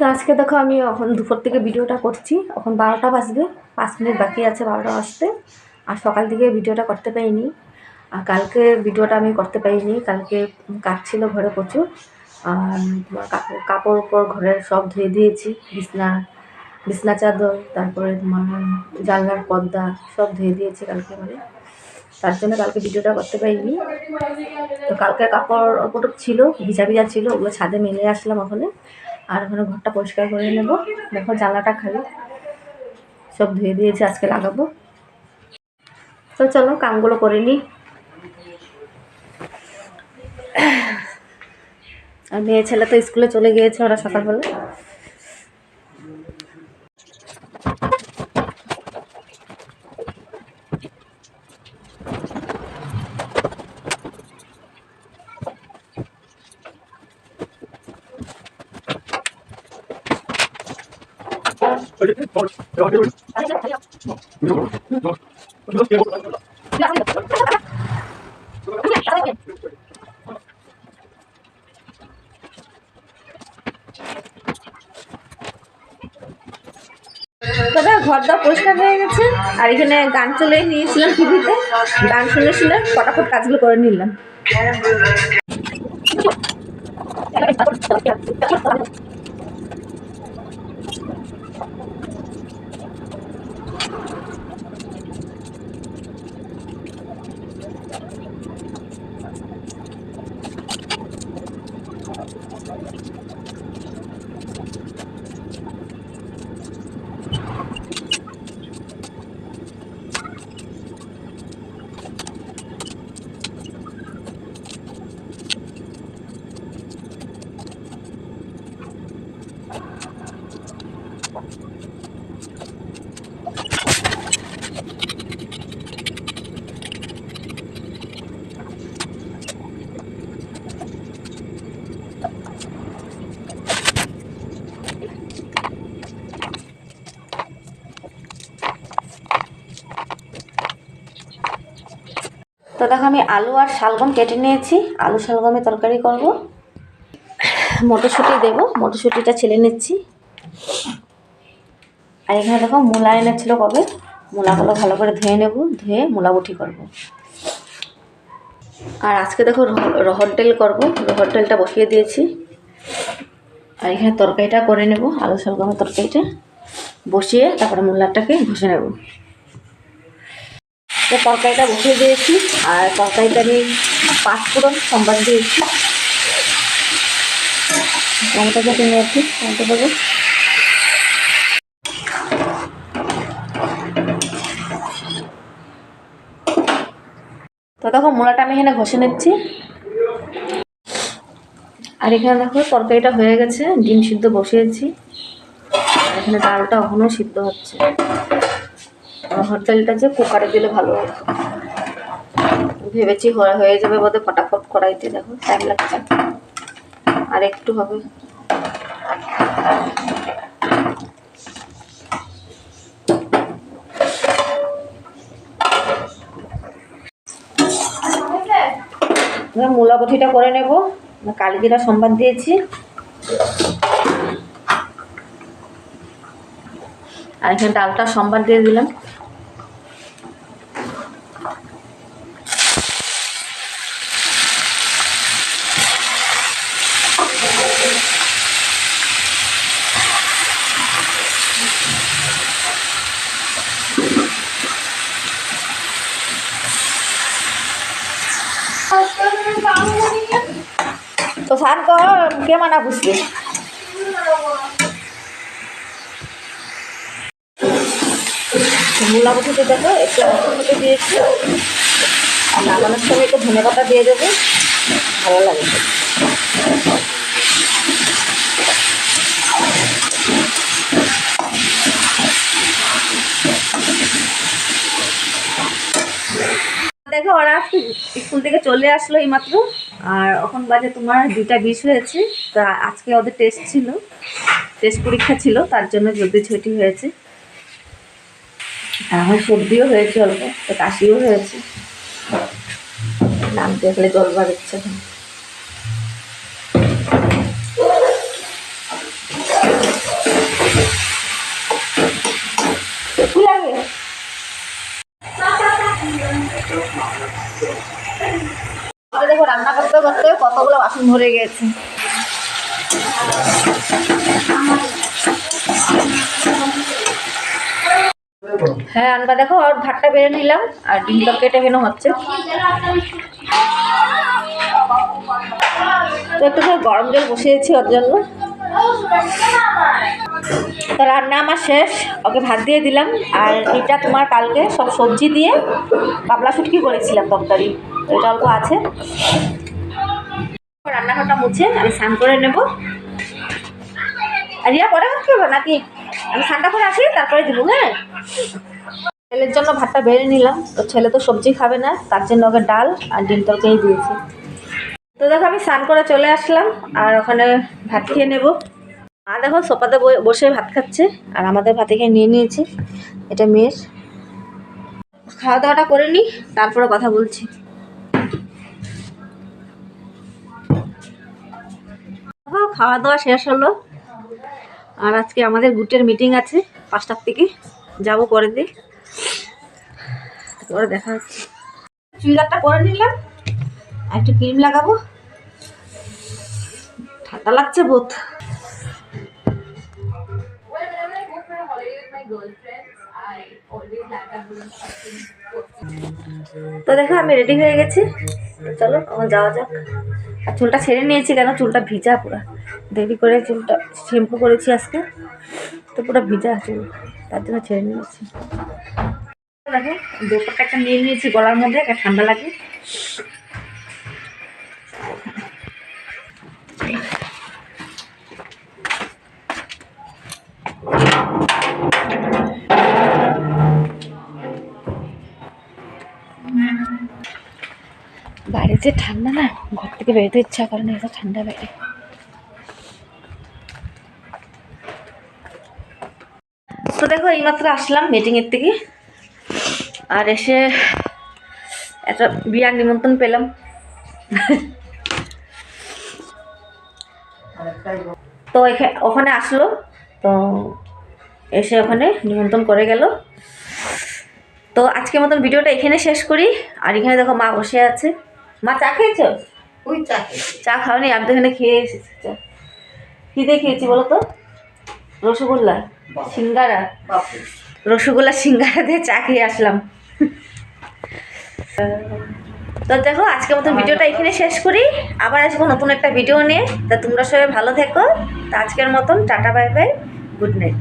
তো আজকে দেখো আমি এখন দুপুর থেকে ভিডিওটা করছি। এখন 12টা বাজবে, 5 মিনিট বাকি আছে 12টা বাজতে। আর সকাল থেকে ভিডিওটা করতে পারিনি, আর কালকে ভিডিওটা আমি করতে পারিনি। কালকে কাজ ছিল ঘরে প্রচুর। আর তোমার কাপড় উপর ঘরের সব ধুয়ে দিয়েছি, বিছনা চাদর, তারপরে তোমার জানলার পর্দা সব ধুয়ে দিয়েছি কালকে, মানে তার জন্য কালকে ভিডিওটা করতে পারিনি। তো কালকে কাপড় অল্পটুকু ছিল, ভিজা ভিজা ছিল, ওগুলো ছাদে মেলে আসলাম ওখানে। আর ওখানে ঘরটা পরিষ্কার করে নেব। দেখো জানলাটা খালি, সব ধুয়ে দিয়েছি, আজকে লাগাবো। তো চলো কামগুলো করে নিই। আর মেয়ে ছেলে তো স্কুলে চলে গিয়েছে, ওরা সকালবেলা। দাদা ঘরটা পরিষ্কার হয়ে গেছে। আর এখানে গান চলে নিয়েছিলাম টিভিতে, গান শুনেছিলাম, ফটাফট কাজগুলো করে নিলাম। তো দেখো আমি আলু আর শালগম কেটে নিয়েছি, আলু শালগমের তরকারি করব। মটরশুঁটি দেবো, মটরশুঁটিটা ছেলে নিচ্ছি। আর এখানে দেখো মূলা এনেছিল কবে, মূলাগুলো ভালো করে ধুয়ে নেব, ধুয়ে মূলা বুটি করব। আর আজকে দেখো রহর তেল করবো, রহর তেলটা বসিয়ে দিয়েছি। আর এখানে তরকারিটা করে নেব, আলু শালগমের তরকারিটা বসিয়ে তারপরে মূলাটাকে ঘষে নেব। তো তরকারিটা বসিয়ে দিয়েছি, আর তরকারিটা আমি 5 ফোড়ন সম্বাদ দিয়েছি। টমেটোটা নিয়েছি, টমেটো দেবো। তো দেখো মূলাটা আমি এখানে ঘষে নিচ্ছি। আর এখানে দেখো তরকারিটা হয়ে গেছে, ডিম সিদ্ধ বসিয়েছি। আর এখানে ডালটা এখনও সিদ্ধ হচ্ছে। রহর ডালটা যে কুকারে দিলে ভালো হবে, ভেবেছি হয়ে যাবে বোধ হয় ফটাফট কড়াইতে। দেখো টাইম লাগছে, আর একটু হবে। মূলা বটিটা করে নেব, কালি জিরা সম্বাদ দিয়েছি। আর এখানে ডালটা সম্বাদ দিয়ে দিলাম। তো স্নান কর, কে মানা বুঝবে। মূলা বটিতে দেখো একটু মতো দিয়েছি। আর নামানোর সময় একটু ধনে পাতা দিয়ে দেবো, ভালো লাগে। দেখো ওরা স্কুল থেকে চলে আসলো এইমাত্র, আর এখন বাজে তোমার 2টা 20 হয়েছে। তা আজকে ওদের টেস্ট পরীক্ষা ছিল, তার জন্য জলদি ছুটি হয়েছে। আর আমার সর্দিও হয়েছে অল্প, তো কাশিও হয়েছে, নাম দেখলে জল বার ইচ্ছে হয়। ভরে গেছে। হ্যাঁ আনবা, দেখো আর ভাতটা বেড়ে নিলাম আর ডিম তরকারিটা কেন হচ্ছে। তো একটু গরম জল বসিয়েছি ওর জন্য। তো রান্না আমার শেষ, ওকে ভাত দিয়ে দিলাম। আর এটা তোমার কালকে সব সবজি দিয়ে পাবলা শুটকি করেছিলাম তরকারি, এটা অল্প আছে। রান্নাঘরটা মুছে আমি স্নান করে নেব। আর ইয়া পরে ভাত খাবো নাকি? আমি স্নানটা করে আসি তারপরে দেবো। হ্যাঁ, ছেলের জন্য ভাতটা বেড়ে নিলাম। তো ছেলে তো সবজি খাবে না, তার জন্য ওকে ডাল আর ডিম তরকারি দিয়েছি। তো দেখো আমি স্নান করে চলে আসলাম আর ওখানে ভাত খেয়ে নেব। মা দেখো সোফাতে বসে ভাত খাচ্ছে আর আমাদের ভাতে খেয়ে নিয়ে নিয়েছি। এটা মেয়ের। খাওয়া দাওয়াটা করে নিই, তারপরে কথা বলছি। খাওয়া দাওয়া শেষ হলো আর আজকে আমাদের গুটের মিটিং আছে 5টার থেকে, যাবো পরের দিন। পরে দেখা হচ্ছে। চুড়িদারটা করে নিলাম আর একটু ক্রিম লাগাবো, ঠান্ডা লাগছে বহুত। তো দেখো আমি রেডি হয়ে গেছি, চলো আমার যাওয়া যাক। আর চুলটা ছেড়ে নিয়েছি, কেন চুলটা ভিজা পুরা, দেরি করে চুলটা শ্যাম্পু করেছি আজকে, তো পুরো ভিজা চুল, তার জন্য ছেড়ে নিয়েছি। দেখো দোপাট্টা একটা নিয়ে নিয়েছি গলার মধ্যে, একটা ঠান্ডা লাগে। বাইরে যে ঠান্ডা না, ঘর থেকে বেরোতে ইচ্ছা করে না, এত ঠান্ডা বাইরে। তো দেখো এইমাত্র আসলাম মিটিংয়ের থেকে, আর এসে একটা বিয়ার নিমন্ত্রণ পেলাম। তো ওখানে আসলো, তো এসে ওখানে নিমন্ত্রণ করে গেল। তো আজকের মতন ভিডিওটা এখানে শেষ করি। আর এখানে দেখো মা বসে আছে। মা চা খেয়েছো? ওই চা খাওনি? আমি তো এখানে খেয়ে এসেছি চা। কী দিয়ে খেয়েছি বলো তো? রসগোল্লা, সিঙ্গারা, রসগোল্লা সিঙ্গারা দিয়ে চা খেয়ে আসলাম। তো দেখো আজকের মতন ভিডিওটা এখানে শেষ করি, আবার আসবো নতুন একটা ভিডিও নিয়ে। তা তোমরা সবাই ভালো থেকো। তা আজকের মতন tata, bye bye, good night.